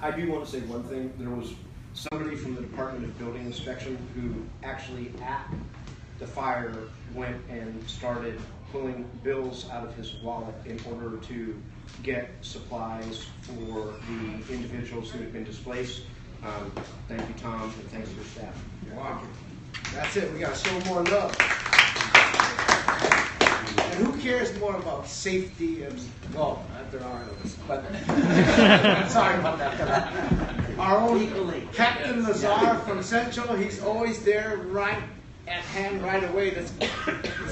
I do want to say one thing. There was somebody from the Department of Building Inspection who actually at the fire went and started pulling bills out of his wallet in order to get supplies for the individuals who had been displaced. Thank you, Tom, and thanks to your staff. Wow. That's it. We got to show more love. And who cares more about safety and, well, there are others, but sorry about that. Our own Captain Lazar from Central, he's always there right at hand right away. Let's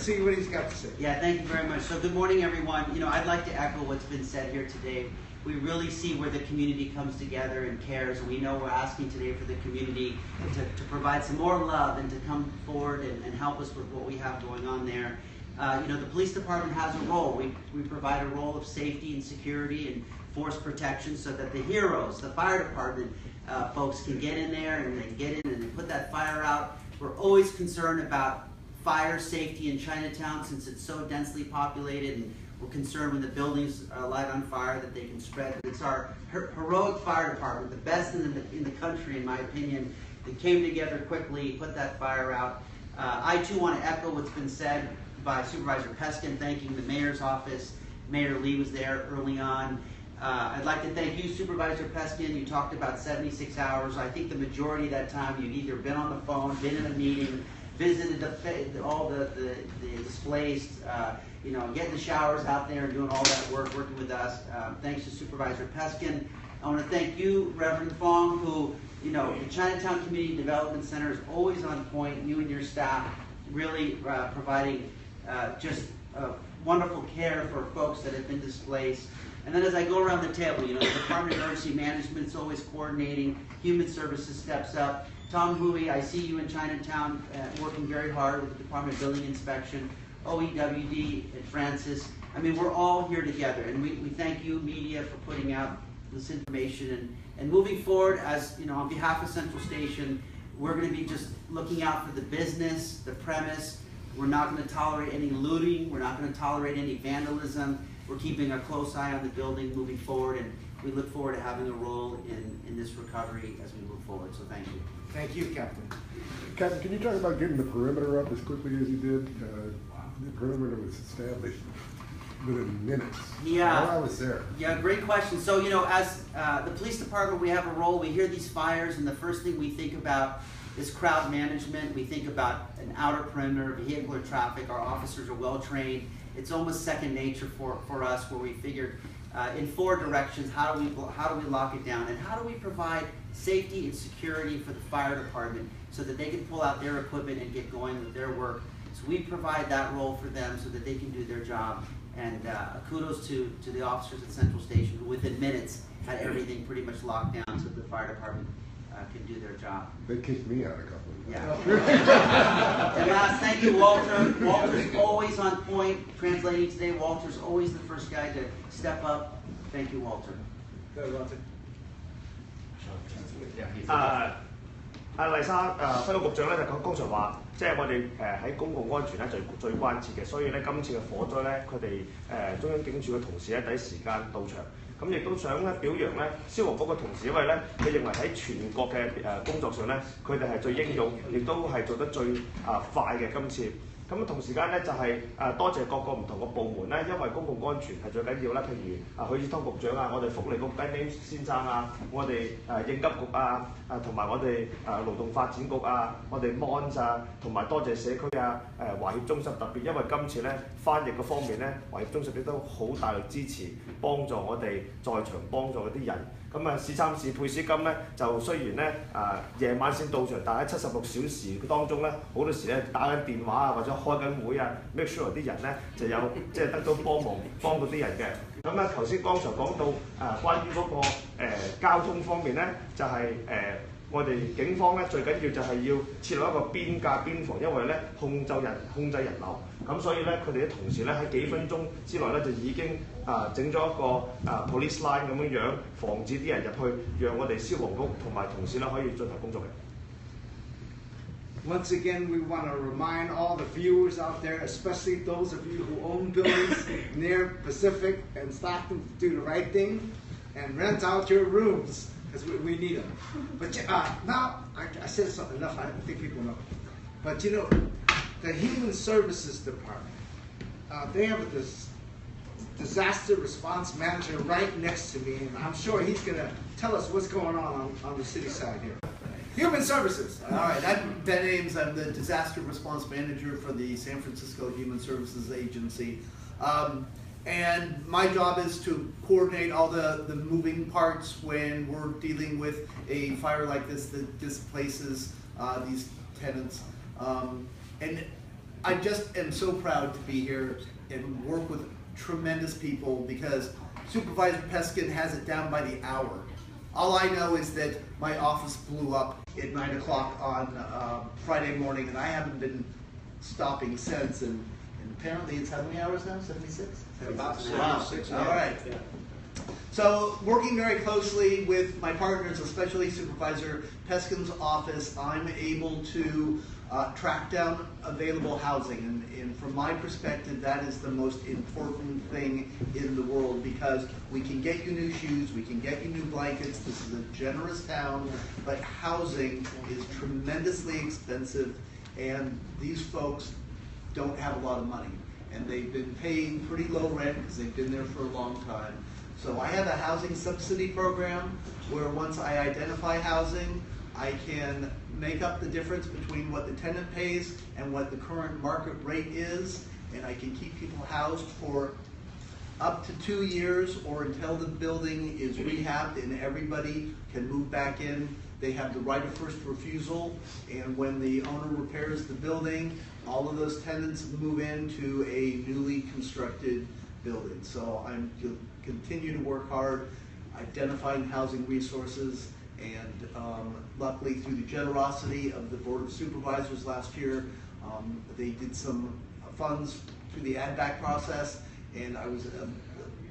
see what he's got to say. Yeah, thank you very much. So good morning, everyone. You know, I'd like to echo what's been said here today. We really see where the community comes together and cares. We know we're asking today for the community to provide some more love and to come forward and help us with what we have going on there. You know, the police department has a role. We provide a role of safety and security and force protection so that the heroes, the fire department folks can get in there and they get in and they put that fire out. We're always concerned about fire safety in Chinatown since it's so densely populated, and we're concerned when the buildings light on fire that they can spread. It's our heroic fire department, the best in the country, in my opinion, that came together quickly, put that fire out. I too want to echo what's been said by Supervisor Peskin, thanking the mayor's office. Mayor Lee was there early on. I'd like to thank you, Supervisor Peskin. You talked about 76 hours. I think the majority of that time you've either been on the phone, been in a meeting, visited all the displaced, you know, getting the showers out there and doing all that work, working with us. Thanks to Supervisor Peskin. I want to thank you, Reverend Fong, who, you know, the Chinatown Community Development Center is always on point. You and your staff really providing just wonderful care for folks that have been displaced. And then as I go around the table, you know, the Department of Emergency Management is always coordinating. Human Services steps up. Tom Hui, I see you in Chinatown working very hard with the Department of Building Inspection, OEWD, and Francis. I mean, we're all here together, and we thank you, media, for putting out this information. And moving forward, as you know, on behalf of Central Station, we're going to be just looking out for the business, the premise. We're not going to tolerate any looting. We're not going to tolerate any vandalism. We're keeping a close eye on the building moving forward, and we look forward to having a role in this recovery as we move forward. So thank you. Thank you, Captain. Captain, can you talk about getting the perimeter up as quickly as you did? The perimeter was established within minutes. Yeah. While I was there. Yeah, great question. So, you know, as the police department, we have a role. We hear these fires, and the first thing we think about is crowd management. We think about an outer perimeter, vehicular traffic. Our officers are well trained. It's almost second nature for us, where we figured in 4 directions, how do we lock it down, and how do we provide safety and security for the fire department so that they can pull out their equipment and get going with their work. So we provide that role for them so that they can do their job. And kudos to the officers at Central Station who within minutes had everything pretty much locked down so that the fire department can do their job. They kicked me out a couple of times. Yeah. And last, thank you, Walter. Walter's always on point. Translating today, Walter's always the first guy to step up. Thank you, Walter. Go, Walter. 麗莎輝哥局長咧就剛才話，即係我哋喺公共安全咧最關切嘅，所以咧今次嘅火災咧，佢哋中央警署嘅同事咧第一時間到場，咁亦都想咧表揚咧消防局嘅同事，因為咧佢認為喺全國嘅工作上咧，佢哋係最英勇，亦都係做得最快嘅今次。咁同時間咧就係多謝各個唔同嘅部門咧，因為公共安全係最緊要啦。譬如許志湯局長啊，我哋福利局 Ben 先生啊，我哋應急局啊，同埋我哋勞動發展局啊，我哋 Mon 啊，同埋多謝社區啊華協中心，特別因為今次咧翻譯嘅方面咧，華協中心亦都好大力支持幫助我哋在場幫助嗰啲人。咁啊，試參試配資金咧，就雖然咧夜晚先到場，但喺76小時當中咧，好多時咧打緊電話啊，或者開緊會啊 ，make sure 啲人咧就有即係得到幫忙，幫到啲人嘅。咁啊，頭先剛才講到關於嗰個交通方面咧，就係我哋警方咧最緊要就係要設立一個邊界邊防，因為咧控制人流，咁所以咧佢哋啲同事咧喺幾分鐘之內咧就已經整咗一個police line 咁樣，防止啲人入去，讓我哋消防局同埋同事咧可以進行工作嘅。Once again, we want to remind all the viewers out there, especially those of you who own buildings near Pacific and Stockton, to do the right thing and rent out your rooms, because we need them. But now, I said something enough, I think people know. But you know, the Human Services Department, they have this disaster response manager right next to me, and I'm sure he's going to tell us what's going on the city side here. Human Services. All right, I'm Ben Ames. I'm the Disaster Response Manager for the San Francisco Human Services Agency. And my job is to coordinate all the moving parts when we're dealing with a fire like this that displaces these tenants. And I just am so proud to be here and work with tremendous people, because Supervisor Peskin has it down by the hour. All I know is that my office blew up at 9 o'clock on Friday morning, and I haven't been stopping since. And apparently it's how many hours now? 76? About Wow. 76. All right. Yeah. So working very closely with my partners, especially Supervisor Peskin's office, I'm able to track down available housing. And from my perspective, that is the most important thing in the world, because we can get you new shoes, we can get you new blankets. This is a generous town, but housing is tremendously expensive, and these folks don't have a lot of money. And they've been paying pretty low rent because they've been there for a long time. So I have a housing subsidy program where once I identify housing, I can make up the difference between what the tenant pays and what the current market rate is, and I can keep people housed for up to 2 years or until the building is rehabbed and everybody can move back in. They have the right of first refusal, and when the owner repairs the building, all of those tenants move into a newly constructed building. So I'm to continue to work hard identifying housing resources, and luckily through the generosity of the Board of Supervisors last year, they did some funds through the add-back process, and I was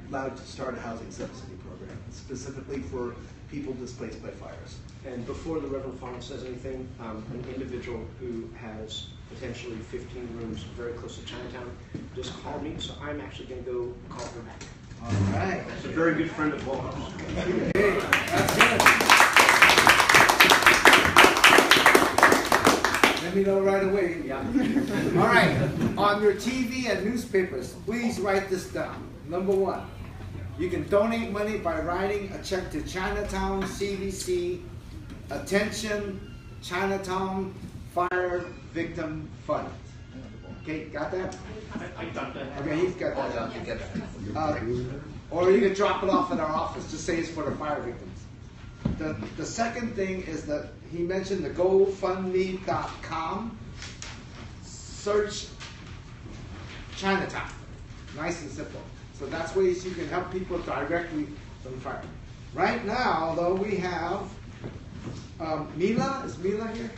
allowed to start a housing subsidy program specifically for people displaced by fires. And before the Reverend Fong says anything, an individual who has potentially 15 rooms very close to Chinatown just called me, so I'm actually going to go call her back. All right. She's a very good friend of Walter's. Hey, that's good. Let me know right away. Yeah. All right. On your TV and newspapers, please write this down. Number 1, you can donate money by writing a check to Chinatown CVC, attention, Chinatown Fire Victim Fund. Okay, got that? I got that. Okay, he's got that. Or you can drop it off at our office. Just say it's for the fire victims. The second thing is that he mentioned the GoFundMe.com. Search Chinatown. Nice and simple. So that's ways you can help people directly from fire. Right now, though, we have Mila. Is Mila here?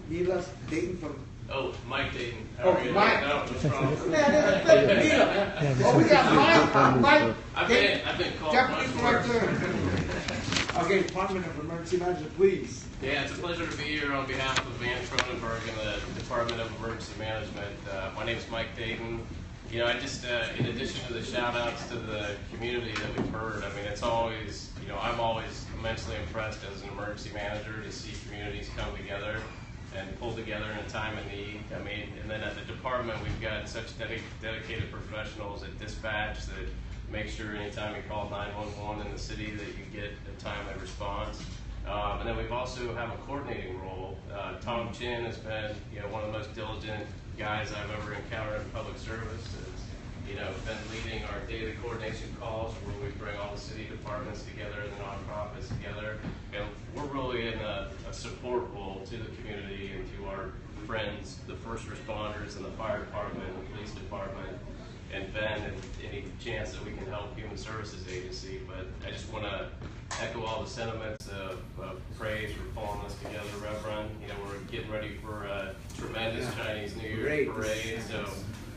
Mila Dayton from. Oh, Mike Dayton. Oh, How are you? Mike. No, what's wrong? Mila. Oh, we got Mike. I've been called Deputy much worse. Director. Okay, Department of Emergency Management, please. Yeah, it's a pleasure to be here on behalf of Van Cronenberg and the Department of Emergency Management. My name is Mike Dayton. You know, I just, in addition to the shout outs to the community that we've heard, I mean, it's always, you know, I'm always immensely impressed as an emergency manager to see communities come together and pull together in a time of need. I mean, and then at the department, we've got such dedicated professionals at dispatch that make sure anytime you call 911 in the city that you get a timely response. And then we've also have a coordinating role. Tom Chin has been, you know, one of the most diligent guys I've ever encountered in public service. Has, you know, been leading our daily coordination calls where we bring all the city departments together and the nonprofits together. And we're really in a support role to the community and to our friends, the first responders and the fire department and the police department, and Ben, and any chance that we can help Human Services Agency. But I just want to echo all the sentiments of praise for pulling us together, Reverend. You know, we're getting ready for a tremendous Chinese New Year parade,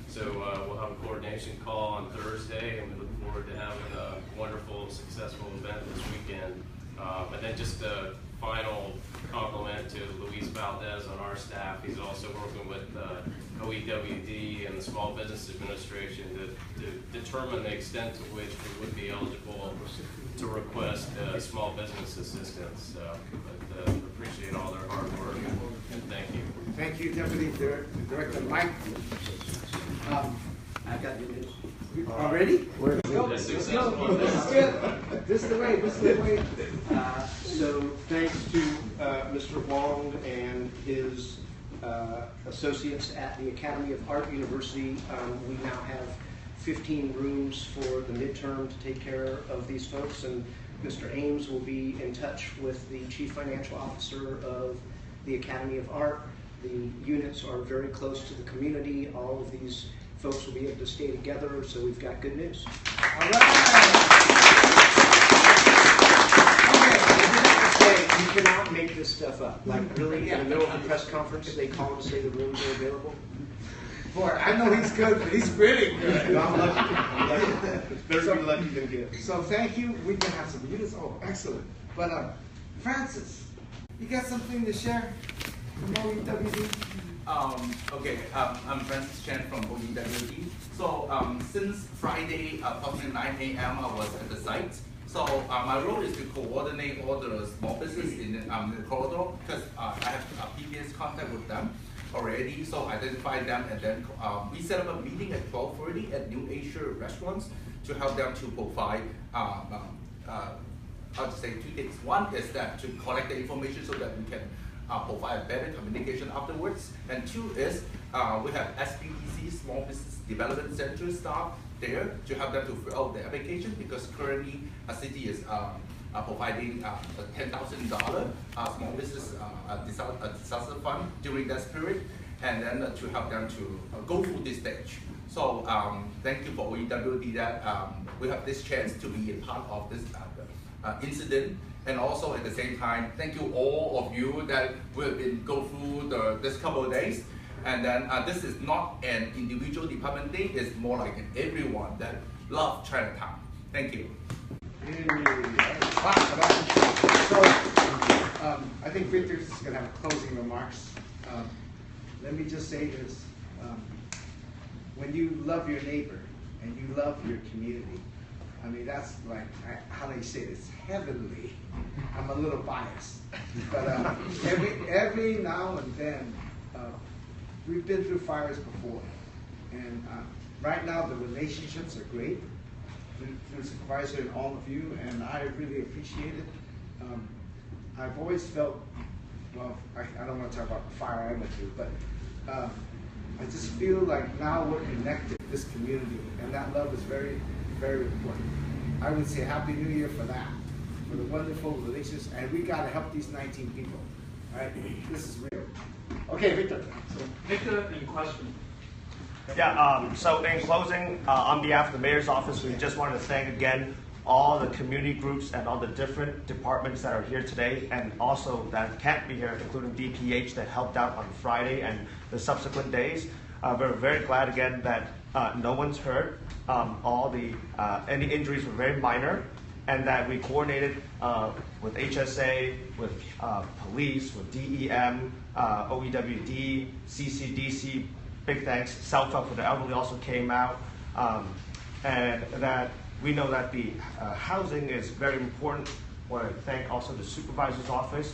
so we'll have a coordination call on Thursday, and we look forward to having a wonderful, successful event this weekend. And then just final compliment to Luis Valdez on our staff. He's also working with OEWD and the Small Business Administration to determine the extent to which we would be eligible to request small business assistance. But appreciate all their hard work and thank you. Thank you, Deputy Director Mike. I've got new news. Already? That's This successful. is good. This is the way. This is the way. So thanks to Mr. Wong and his associates at the Academy of Art University, we now have 15 rooms for the midterm to take care of these folks, and Mr. Ames will be in touch with the Chief Financial Officer of the Academy of Art. The units are very close to the community. All of these folks will be able to stay together, so we've got good news. All right. You cannot make this stuff up. Like really, in the middle of a press conference, they call and say the rooms are available. Boy, I know he's good, but he's really good. I'm lucky. It's better to be lucky than good. So thank you. We can have some units. Oh, excellent. But Francis, you got something to share from OEWD? Okay, I'm Francis Chen from OEWD. So since Friday, approximately 9 a.m., I was at the site. So my role is to coordinate all the small business in the corridor because I have a previous contact with them already. So identify them, and then we set up a meeting at 12:30 at New Asia Restaurants to help them to provide how to say two things. One is that to collect the information so that we can provide better communication afterwards. And two is we have SBDC, Small Business Development Center staff there to help them to fill out the application because currently a city is providing a $10,000 small business disaster fund during that period, and then to help them to go through this stage. So thank you for OEWD that we have this chance to be a part of this incident. And also at the same time, thank you all of you that will been go through this couple of days. And then this is not an individual department thing, it's more like an everyone that love Chinatown. Thank you. So I think Victor's going to have closing remarks. Let me just say this. When you love your neighbor and you love your community, I mean, that's like, how do you say this? Heavenly. I'm a little biased. But every now and then, we've been through fires before. And right now, the relationships are great through Supervisor and all of you, and I really appreciate it. I've always felt, well, I don't want to talk about the fire I went through, but I just feel like now we're connected to this community, and that love is very, very important. I would say Happy New Year for that, for the wonderful relationships, and we got to help these 19 people. All right, this is real. Okay, Victor. Victor, any question? Yeah, so in closing, on behalf of the Mayor's Office, we just wanted to thank again all the community groups and all the different departments that are here today, and also that can't be here, including DPH that helped out on Friday and the subsequent days. We're very glad again that no one's hurt. Any injuries were very minor, and that we coordinated with HSA, with police, with DEM, OEWD, CCDC. Big thanks. Self-help for the elderly also came out, and that we know that the housing is very important. I want to thank also the supervisor's office.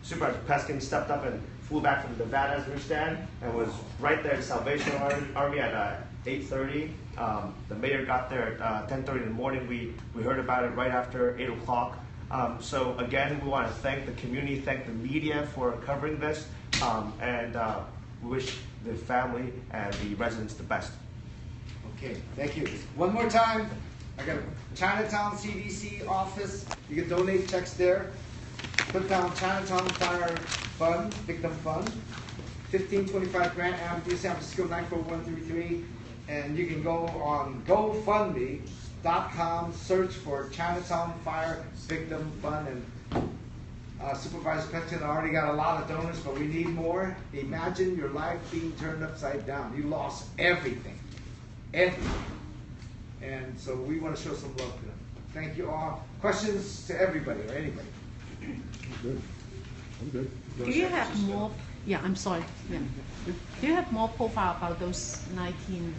Supervisor Peskin stepped up and flew back from Nevada, as we understand, and was right there at Salvation Army at 8:30. The mayor got there at 10:30 in the morning. We heard about it right after 8 o'clock. So again, we want to thank the community, thank the media for covering this, and we wish the family and the residents the best. Okay, thank you. One more time, I got a Chinatown CDC office. You can donate checks there. Put down Chinatown Fire Fund, Victim Fund, 1525 Grant Avenue, San Francisco 94133. And you can go on GoFundMe.com, search for Chinatown Fire Victim Fund. And Supervisor Peskin already got a lot of donors, but we need more. Imagine your life being turned upside down. You lost everything. Everything. And so we want to show some love to them. Thank you all. Questions to everybody or anybody? Good. I'm good. Do you have more? Yeah, I'm sorry. Yeah. Do you have more profile about those 19